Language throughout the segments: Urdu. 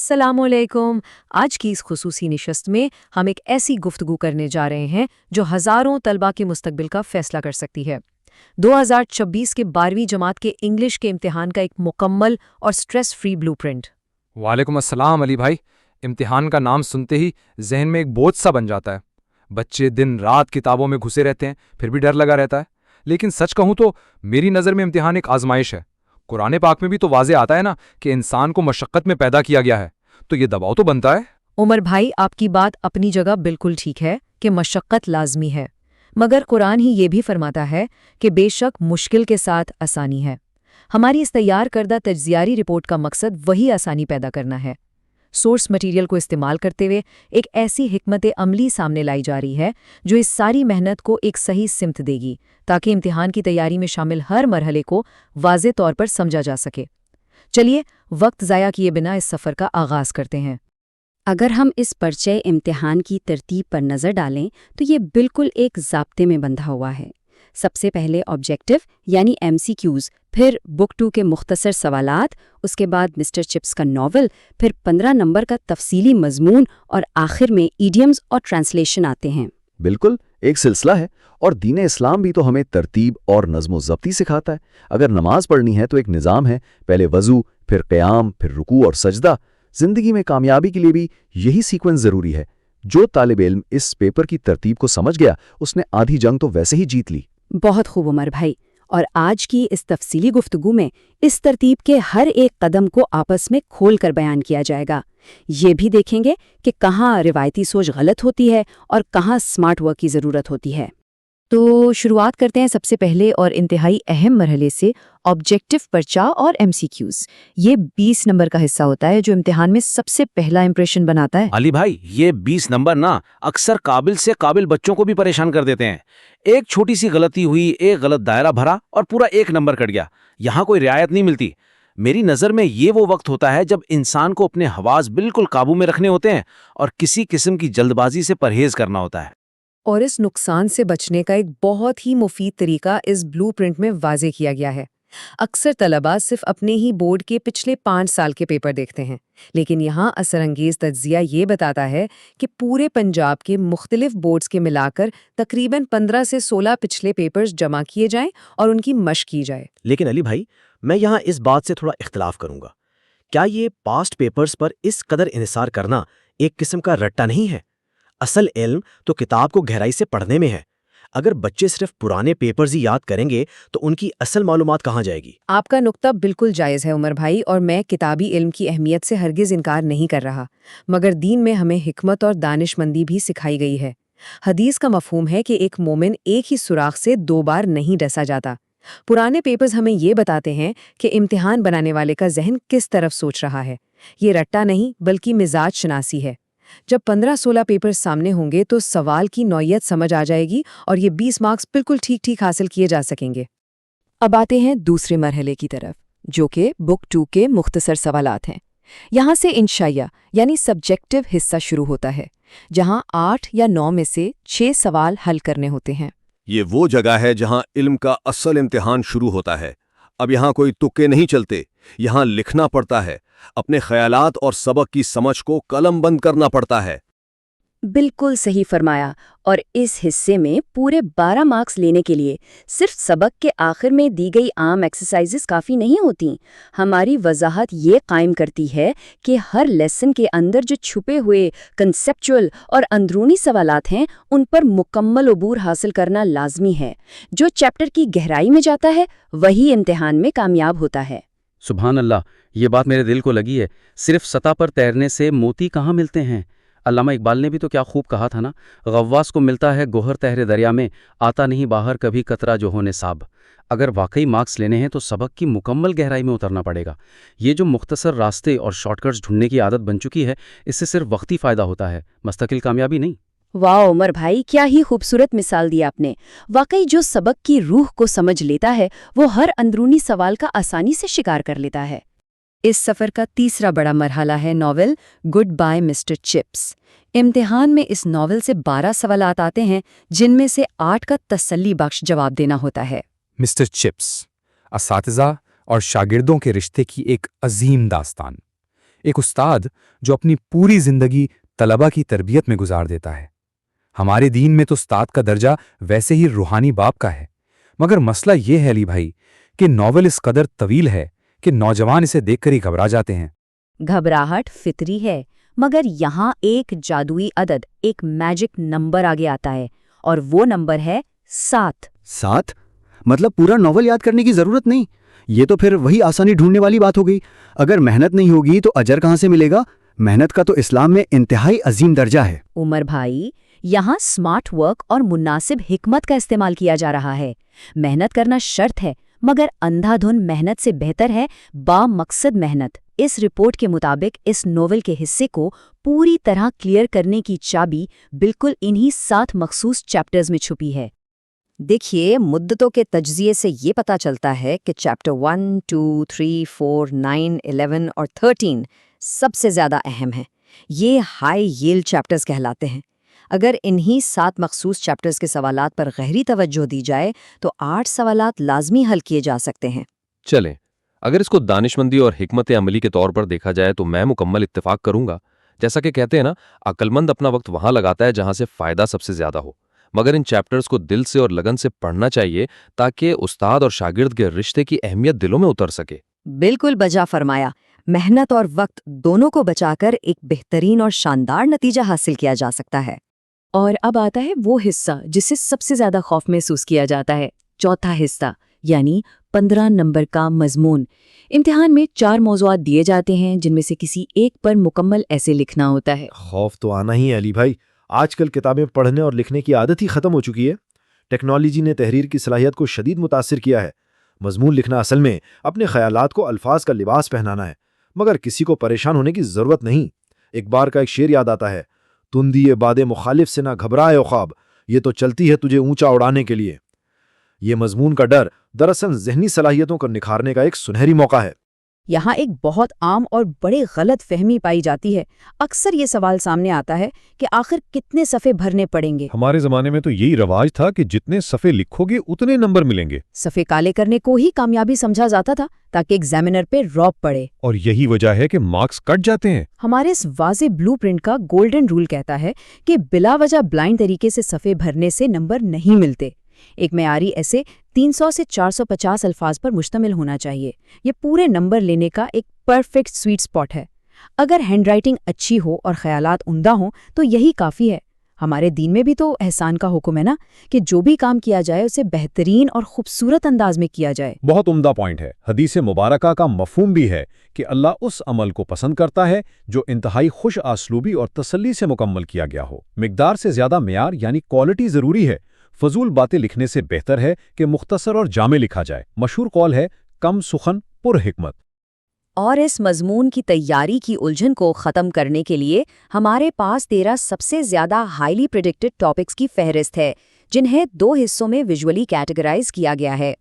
السلام علیکم۔ آج کی اس خصوصی نشست میں ہم ایک ایسی گفتگو کرنے جا رہے ہیں جو ہزاروں طلباء کے مستقبل کا فیصلہ کر سکتی ہے۔ 2026 کے 12ویں جماعت کے انگلش کے امتحان کا ایک مکمل اور سٹریس فری بلو پرنٹ۔ وعلیکم السلام علی بھائی۔ امتحان کا نام سنتے ہی ذہن میں ایک بوجھ سا بن جاتا ہے۔ بچے دن رات کتابوں میں گھسے رہتے ہیں، پھر بھی ڈر لگا رہتا ہے۔ لیکن سچ کہوں تو میری نظر میں امتحان ایک آزمائش ہے۔ قرآن پاک میں بھی تو واضح آتا ہے نا کہ انسان کو مشقت میں پیدا کیا گیا ہے، تو یہ دباؤ تو بنتا ہے۔ عمر بھائی، آپ کی بات اپنی جگہ بالکل ٹھیک ہے کہ مشقت لازمی ہے، مگر قرآن ہی یہ بھی فرماتا ہے کہ بے شک مشکل کے ساتھ آسانی ہے۔ ہماری اس تیار کردہ تجزیاتی رپورٹ کا مقصد وہی آسانی پیدا کرنا ہے۔ سورس مٹیریل کو استعمال کرتے ہوئے ایک ایسی حکمت عملی سامنے لائی جا رہی ہے جو اس ساری محنت کو ایک صحیح سمت دے گی، تاکہ امتحان کی تیاری میں شامل ہر مرحلے کو واضح طور پر سمجھا جا سکے۔ چلیے وقت ضائع کیے بنا اس سفر کا آغاز کرتے ہیں۔ اگر ہم اس پرچے امتحان کی ترتیب پر نظر ڈالیں تو یہ بالکل ایک ضابطے میں بندھا ہوا ہے۔ سب سے پہلے آبجیکٹو یعنی MCQs، پھر بک 2 کے مختصر سوالات، اس کے بعد مسٹر چپس کا ناول، پھر 15 نمبر کا تفصیلی مضمون اور آخر میں ایڈیمز اور ٹرانسلیشن آتے ہیں۔ بالکل ایک سلسلہ ہے، اور دین اسلام بھی تو ہمیں ترتیب اور نظم و ضبطی سکھاتا ہے۔ اگر نماز پڑھنی ہے تو ایک نظام ہے، پہلے وضو، پھر قیام، پھر رکوع اور سجدہ۔ زندگی میں کامیابی کے لیے بھی یہی سیکوینس ضروری ہے۔ جو طالب علم اس پیپر کی ترتیب کو سمجھ گیا، اس نے آدھی جنگ تو ویسے ہی جیت لی۔ بہت خوب عمر بھائی، اور آج کی اس تفصیلی گفتگو میں اس ترتیب کے ہر ایک قدم کو آپس میں کھول کر بیان کیا جائے گا۔ یہ بھی دیکھیں گے کہ کہاں روایتی سوچ غلط ہوتی ہے اور کہاں سمارٹ ورک کی ضرورت ہوتی ہے۔ تو شروعات کرتے ہیں سب سے پہلے اور انتہائی اہم مرحلے سے، آبجیکٹو پرچہ اور MCQs۔ یہ 20 نمبر کا حصہ ہوتا ہے جو امتحان میں سب سے پہلا امپریشن بناتا ہے۔ علی بھائی، یہ 20 نمبر نا اکثر قابل سے قابل بچوں کو بھی پریشان کر دیتے ہیں۔ ایک چھوٹی سی غلطی ہوئی، ایک غلط دائرہ بھرا اور پورا 1 نمبر کٹ گیا۔ یہاں کوئی رعایت نہیں ملتی۔ میری نظر میں یہ وہ وقت ہوتا ہے جب انسان کو اپنے حواس بالکل قابو میں رکھنے ہوتے ہیں اور کسی قسم کی جلد بازی سے پرہیز کرنا ہوتا ہے۔ اور اس نقصان سے بچنے کا ایک بہت ہی مفید طریقہ اس بلو پرنٹ میں واضح کیا گیا ہے۔ اکثر طلباء صرف اپنے ہی بورڈ کے پچھلے 5 سال کے پیپر دیکھتے ہیں، لیکن یہاں اثر انگیز تجزیہ یہ بتاتا ہے کہ پورے پنجاب کے مختلف بورڈز کے ملا کر تقریباً 15 سے 16 پچھلے پیپرز جمع کیے جائیں اور ان کی مشق کی جائے۔ لیکن علی بھائی، میں یہاں اس بات سے تھوڑا اختلاف کروں گا۔ کیا یہ پاسٹ پیپرز پر اس قدر انحصار کرنا ایک قسم کا رٹا نہیں ہے؟ اصل علم تو کتاب کو گہرائی سے پڑھنے میں ہے۔ اگر بچے صرف پرانے پیپرز ہی یاد کریں گے تو ان کی اصل معلومات کہاں جائے گی؟ آپ کا نقطہ بالکل جائز ہے عمر بھائی، اور میں کتابی علم کی اہمیت سے ہرگز انکار نہیں کر رہا، مگر دین میں ہمیں حکمت اور دانش مندی بھی سکھائی گئی ہے۔ حدیث کا مفہوم ہے کہ ایک مومن ایک ہی سوراخ سے 2 بار نہیں ڈسا جاتا۔ پرانے پیپرز ہمیں یہ بتاتے ہیں کہ امتحان بنانے والے کا ذہن کس طرف سوچ رہا ہے۔ یہ رٹا نہیں بلکہ مزاج شناسی ہے۔ جب 15-16 پیپر سامنے ہوں گے تو سوال کی نوعیت سمجھ آ جائے گی اور یہ 20 مارکس بالکل ٹھیک ٹھیک حاصل کیے جا سکیں گے۔ اب آتے ہیں دوسرے مرحلے کی طرف، جو کہ بک 2 کے مختصر سوالات ہیں۔ یہاں سے انشائیہ یعنی سبجیکٹو حصہ شروع ہوتا ہے، جہاں 8 یا 9 میں سے 6 سوال حل کرنے ہوتے ہیں۔ یہ وہ جگہ ہے جہاں علم کا اصل امتحان شروع ہوتا ہے۔ اب یہاں کوئی تکے نہیں چلتے، یہاں لکھنا پڑتا ہے، اپنے خیالات اور سبق کی سمجھ کو قلم بند کرنا پڑتا ہے۔ بالکل صحیح فرمایا، اور اس حصے میں پورے 12 مارکس لینے کے لیے صرف سبق کے آخر میں دی گئی عام ایکسرسائزز کافی نہیں ہوتیں۔ ہماری وضاحت یہ قائم کرتی ہے کہ ہر لیسن کے اندر جو چھپے ہوئے کنسیپچول اور اندرونی سوالات ہیں ان پر مکمل عبور حاصل کرنا لازمی ہے۔ جو چیپٹر کی گہرائی میں جاتا ہے وہی امتحان میں کامیاب ہوتا ہے۔ سبحان اللہ، یہ بات میرے دل کو لگی ہے۔ صرف سطح پر تیرنے سے موتی کہاں ملتے ہیں؟ علامہ اقبال نے بھی تو کیا خوب کہا تھا نا، غواص کو ملتا ہے گوہر تہرے دریا میں، آتا نہیں باہر کبھی قطرہ جو ہو نصاب۔ اگر واقعی مارکس لینے ہیں تو سبق کی مکمل گہرائی میں اترنا پڑے گا۔ یہ جو مختصر راستے اور شارٹ کٹس ڈھونڈنے کی عادت بن چکی ہے، اس سے صرف وقتی فائدہ ہوتا ہے، مستقل کامیابی نہیں۔ واہ عمر بھائی، کیا ہی خوبصورت مثال دی آپ نے۔ واقعی جو سبق کی روح کو سمجھ لیتا ہے وہ ہر اندرونی سوال کا آسانی سے شکار کر لیتا ہے۔ اس سفر کا تیسرا بڑا مرحلہ ہے novel goodbye mister Chips. امتحان میں اس ناول سے 12 سوالات آتے ہیں، جن میں سے 8 کا تسلی بخش جواب دینا ہوتا ہے۔ مسٹر چپس، اساتذہ اور شاگردوں کے رشتے کی ایک عظیم داستان۔ ایک استاد جو اپنی پوری زندگی طلبہ کی تربیت میں گزار دیتا ہے۔ ہمارے دین میں تو استاد کا درجہ ویسے ہی روحانی باپ کا ہے، مگر مسئلہ یہ ہے علی بھائی کہ ناول اس قدر طویل ہے کہ نوجوان اسے دیکھ کر ہی گھبرا جاتے ہیں۔ گھبراہٹ فطری ہے، مگر یہاں ایک جادوئی عدد، ایک میجک نمبر آگے آتا ہے، اور وہ نمبر ہے 7۔ 7؟ مطلب پورا ناول یاد کرنے کی ضرورت نہیں؟ یہ تو پھر وہی آسانی ڈھونڈنے والی بات ہو گئی۔ اگر محنت نہیں ہوگی تو اجر کہاں سے ملے گا؟ محنت کا تو اسلام میں انتہائی عظیم درجہ ہے۔ عمر بھائی، یہاں سمارٹ ورک اور مناسب حکمت کا استعمال کیا جا رہا ہے۔ محنت کرنا شرط ہے، مگر اندھا دھن محنت سے بہتر ہے با مقصد محنت۔ اس رپورٹ کے مطابق اس ناول کے حصے کو پوری طرح کلیئر کرنے کی چابی بالکل انہی 7 مخصوص چیپٹرز میں چھپی ہے۔ دیکھیے، مدتوں کے تجزیے سے یہ پتا چلتا ہے کہ چیپٹر 1، 2، 3، 4، 9، 11 اور 13 سب سے زیادہ اہم ہیں۔ یہ ہائی ییلڈ چیپٹرز کہلاتے ہیں۔ اگر انہی 7 مخصوص چیپٹرز کے سوالات پر گہری توجہ دی جائے تو 8 سوالات لازمی حل کیے جا سکتے ہیں۔ چلیں، اگر اس کو دانشمندی اور حکمت عملی کے طور پر دیکھا جائے تو میں مکمل اتفاق کروں گا۔ جیسا کہ کہتے ہیں نا، عقل مند اپنا وقت وہاں لگاتا ہے جہاں سے فائدہ سب سے زیادہ ہو، مگر ان چیپٹرز کو دل سے اور لگن سے پڑھنا چاہیے تاکہ استاد اور شاگرد کے رشتے کی اہمیت دلوں میں اتر سکے۔ بالکل بجا فرمایا۔ محنت اور وقت دونوں کو بچا کر ایک بہترین اور شاندار نتیجہ حاصل کیا جا سکتا ہے۔ اور اب آتا ہے وہ حصہ جس سے سب سے زیادہ خوف محسوس کیا جاتا ہے، چوتھا حصہ، یعنی 15 نمبر کا مضمون۔ امتحان میں 4 موضوعات دیے جاتے ہیں جن میں سے کسی ایک پر مکمل ایسے لکھنا ہوتا ہے۔ خوف تو آنا ہی ہے علی بھائی۔ آج کل کتابیں پڑھنے اور لکھنے کی عادت ہی ختم ہو چکی ہے۔ ٹیکنالوجی نے تحریر کی صلاحیت کو شدید متاثر کیا ہے۔ مضمون لکھنا اصل میں اپنے خیالات کو الفاظ کا لباس پہنانا ہے، مگر کسی کو پریشان ہونے کی ضرورت نہیں۔ ایک بار کا ایک شعر یاد آتا ہے، تندی باد مخالف سے نہ گھبرائے خواب، یہ تو چلتی ہے تجھے اونچا اڑانے کے لیے۔ یہ مضمون کا ڈر دراصل ذہنی صلاحیتوں کو نکھارنے کا ایک سنہری موقع ہے۔ یہاں ایک بہت عام اور بڑے غلط فہمی پائی جاتی ہے۔ اکثر یہ سوال سامنے آتا ہے کہ آخر کتنے صفحے بھرنے پڑیں گے؟ ہمارے زمانے میں تو یہی رواج تھا کہ جتنے صفحے لکھو گے اتنے نمبر ملیں گے۔ صفحے کالے کرنے کو ہی کامیابی سمجھا جاتا تھا تاکہ ایگزامینر پہ رعب پڑے، اور یہی وجہ ہے کہ مارکس کٹ جاتے ہیں۔ ہمارے اس واضح بلو پرنٹ کا گولڈن رول کہتا ہے کہ بلا وجہ بلائنڈ طریقے سے صفحے بھرنے سے نمبر نہیں ملتے۔ ایک معیاری ایسے 300 سے 450 الفاظ پر مشتمل ہونا چاہیے۔ یہ پورے نمبر لینے کا ایک پرفیکٹ سویٹ سپاٹ ہے۔ اگر ہینڈ رائٹنگ اچھی ہو اور خیالات عمدہ ہوں تو یہی کافی ہے۔ ہمارے دین میں بھی تو احسان کا حکم ہے نا، کہ جو بھی کام کیا جائے اسے بہترین اور خوبصورت انداز میں کیا جائے۔ بہت عمدہ پوائنٹ ہے۔ حدیث مبارکہ کا مفہوم بھی ہے کہ اللہ اس عمل کو پسند کرتا ہے جو انتہائی خوش اسلوبی اور تسلی سے مکمل کیا گیا ہو۔ مقدار سے زیادہ معیار یعنی کوالٹی ضروری ہے۔ فضول باتیں لکھنے سے بہتر ہے کہ مختصر اور جامع لکھا جائے۔ مشہور قول ہے، کم سخن پر حکمت۔ اور اس مضمون کی تیاری کی الجھن کو ختم کرنے کے لیے ہمارے پاس 13 سب سے زیادہ ہائیلی پریڈکٹڈ ٹاپکس کی فہرست ہے، جنہیں 2 حصوں میں ویژولی کیٹیگرائز کیا گیا ہے۔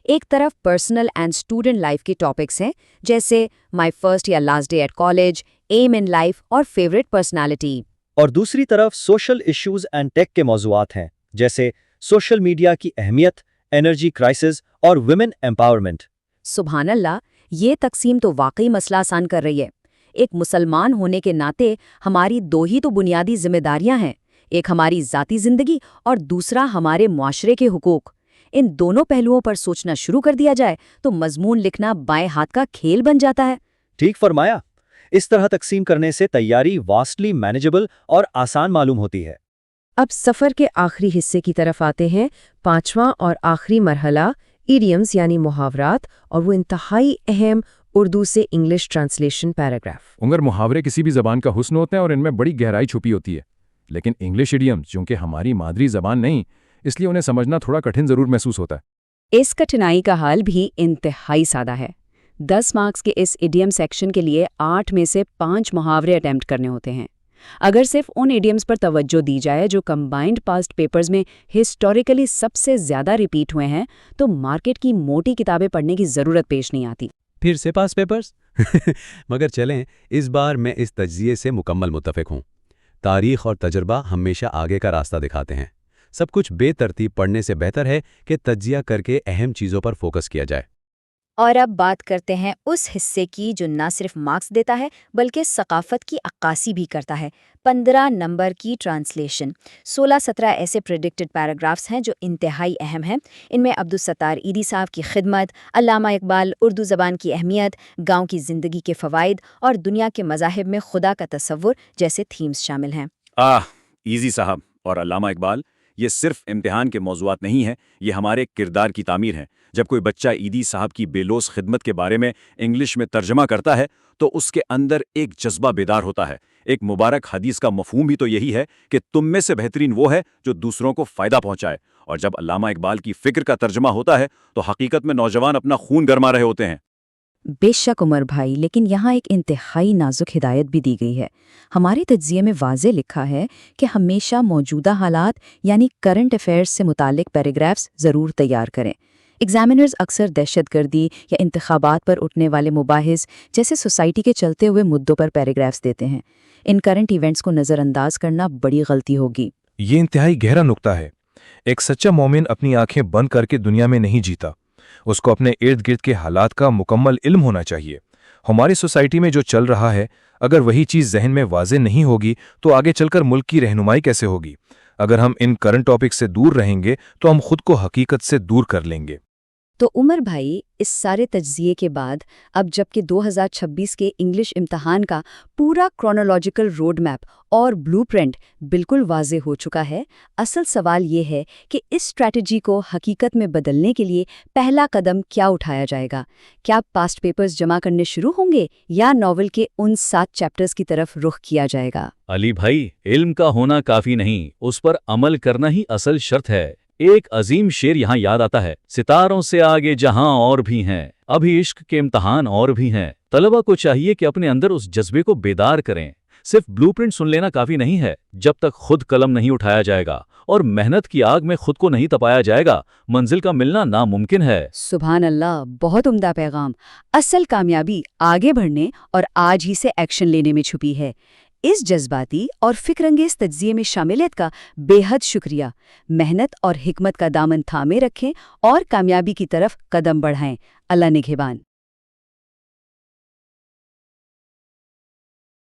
ایک طرف پرسنل اینڈ اسٹوڈنٹ لائف کے ٹاپکس ہیں، جیسے مائی فرسٹ یا last day at college, aim in life اور فیوریٹ پرسنالٹی۔ اور دوسری طرف سوشل ایشوز اینڈ ٹیک کے موضوعات ہیں، جیسے سوشل میڈیا کی اہمیت، انرجی کرائسس اور ویمن ایمپاورمنٹ۔ سبحان اللہ، یہ تقسیم تو واقعی مسئلہ آسان کر رہی ہے۔ ایک مسلمان ہونے کے ناطے ہماری 2 ہی تو بنیادی ذمہ داریاں ہیں، ایک ہماری ذاتی زندگی اور دوسرا ہمارے معاشرے کے حقوق۔ ان دونوں پہلوؤں پر سوچنا شروع کر دیا جائے تو مضمون لکھنا بائیں ہاتھ کا کھیل بن جاتا ہے۔ ٹھیک فرمایا۔ اس طرح تقسیم کرنے سے تیاری واسٹلی مینیجبل اور آسان معلوم ہوتی ہے۔ اب سفر کے آخری حصے کی طرف آتے ہیں، 5واں اور آخری مرحلہ، ایڈیمز یعنی محاورات، اور وہ انتہائی اہم اردو سے انگلش ٹرانسلیشن پیراگراف۔ اگر محاورے کسی بھی زبان کا حسن ہوتے ہیں اور ان میں بڑی گہرائی چھپی ہوتی ہے، لیکن انگلش ایڈیمز چونکہ ہماری مادری زبان نہیں، اس لیے انہیں سمجھنا تھوڑا کٹھن ضرور محسوس ہوتا ہے۔ اس کٹھنائی کا حل بھی انتہائی سادہ ہے۔ 10 مارکس کے اس ایڈیم سیکشن کے لیے 8 میں سے 5 محاورے اٹیمپٹ کرنے ہوتے ہیں۔ اگر صرف ان ایڈیمز پر توجہ دی جائے جو کمبائنڈ پاسٹ پیپرز میں ہسٹوریکلی سب سے زیادہ ریپیٹ ہوئے ہیں تو مارکیٹ کی موٹی کتابیں پڑھنے کی ضرورت پیش نہیں آتی۔ پھر سے پاس پیپرز؟ مگر چلیں، اس بار میں اس تجزیے سے مکمل متفق ہوں۔ تاریخ اور تجربہ ہمیشہ آگے کا راستہ دکھاتے ہیں۔ سب کچھ بے ترتیب پڑھنے سے بہتر ہے کہ تجزیہ کر کے اہم چیزوں پر فوکس کیا جائے۔ اور اب بات کرتے ہیں اس حصے کی جو نہ صرف مارکس دیتا ہے بلکہ ثقافت کی عکاسی بھی کرتا ہے۔ 15 نمبر کی ٹرانسلیشن۔ 16-17 ایسے پریڈکٹڈ پیراگرافز ہیں جو انتہائی اہم ہیں۔ ان میں عبدالستار ایدی صاحب کی خدمت، علامہ اقبال، اردو زبان کی اہمیت، گاؤں کی زندگی کے فوائد اور دنیا کے مذاہب میں خدا کا تصور جیسے تھیمز شامل ہیں۔ ایزی صاحب اور علامہ اقبال یہ صرف امتحان کے موضوعات نہیں ہیں، یہ ہمارے کردار کی تعمیر ہیں۔ جب کوئی بچہ ایدی صاحب کی بے لوث خدمت کے بارے میں انگلش میں ترجمہ کرتا ہے تو اس کے اندر ایک جذبہ بیدار ہوتا ہے۔ ایک مبارک حدیث کا مفہوم بھی تو یہی ہے کہ تم میں سے بہترین وہ ہے جو دوسروں کو فائدہ پہنچائے، اور جب علامہ اقبال کی فکر کا ترجمہ ہوتا ہے تو حقیقت میں نوجوان اپنا خون گرما رہے ہوتے ہیں۔ بے شک عمر بھائی، لیکن یہاں ایک انتہائی نازک ہدایت بھی دی گئی ہے۔ ہمارے تجزیے میں واضح لکھا ہے کہ ہمیشہ موجودہ حالات یعنی کرنٹ افیئرز سے متعلق پیراگرافز ضرور تیار کریں۔ ایگزامینرز اکثر دہشت گردی یا انتخابات پر اٹھنے والے مباحث جیسے سوسائٹی کے چلتے ہوئے مدعوں پر پیراگرافز دیتے ہیں۔ ان کرنٹ ایونٹس کو نظر انداز کرنا بڑی غلطی ہوگی۔ یہ انتہائی گہرا نقطہ ہے۔ ایک سچا مومن اپنی آنکھیں بند کر کے دنیا میں نہیں جیتا، اس کو اپنے ارد گرد کے حالات کا مکمل علم ہونا چاہیے۔ ہماری سوسائٹی میں جو چل رہا ہے، اگر وہی چیز ذہن میں واضح نہیں ہوگی تو آگے چل کر ملک کی رہنمائی کیسے ہوگی؟ اگر ہم ان کرنٹ ٹاپک سے دور رہیں گے تو ہم خود کو حقیقت سے دور کر لیں گے۔ تو عمر بھائی، اس سارے تجزیے کے بعد اب جبکہ 2026 کے انگلش امتحان کا پورا کرونالوجیکل روڈ میپ اور بلو پرنٹ بالکل واضح ہو چکا ہے، اصل سوال یہ ہے کہ اس اسٹریٹجی کو حقیقت میں بدلنے کے لیے پہلا قدم کیا اٹھایا جائے گا؟ کیا پاسٹ پیپرز جمع کرنے شروع ہوں گے یا ناول کے ان 7 چیپٹرز کی طرف رخ کیا جائے گا؟ علی بھائی، علم کا ہونا کافی نہیں، اس پر عمل کرنا ہی اصل شرط ہے۔ ایک عظیم شعر یہاں یاد آتا ہے، ستاروں سے آگے جہاں اور بھی ہیں، ابھی عشق کے امتحان اور بھی ہیں۔ طلبہ کو چاہیے کہ اپنے اندر اس جذبے کو بیدار کریں۔ صرف بلو پرنٹ سن لینا کافی نہیں ہے۔ جب تک خود قلم نہیں اٹھایا جائے گا اور محنت کی آگ میں خود کو نہیں تپایا جائے گا، منزل کا ملنا ناممکن ہے۔ سبحان اللہ، بہت عمدہ پیغام۔ اصل کامیابی آگے بڑھنے اور آج ہی سے ایکشن لینے میں چھپی ہے۔ اس جذباتی اور فکر انگیز تجزیے میں شاملیت کا بے حد شکریہ۔ محنت اور حکمت کا دامن تھامے رکھیں اور کامیابی کی طرف قدم بڑھائیں۔ اللہ نگہبان۔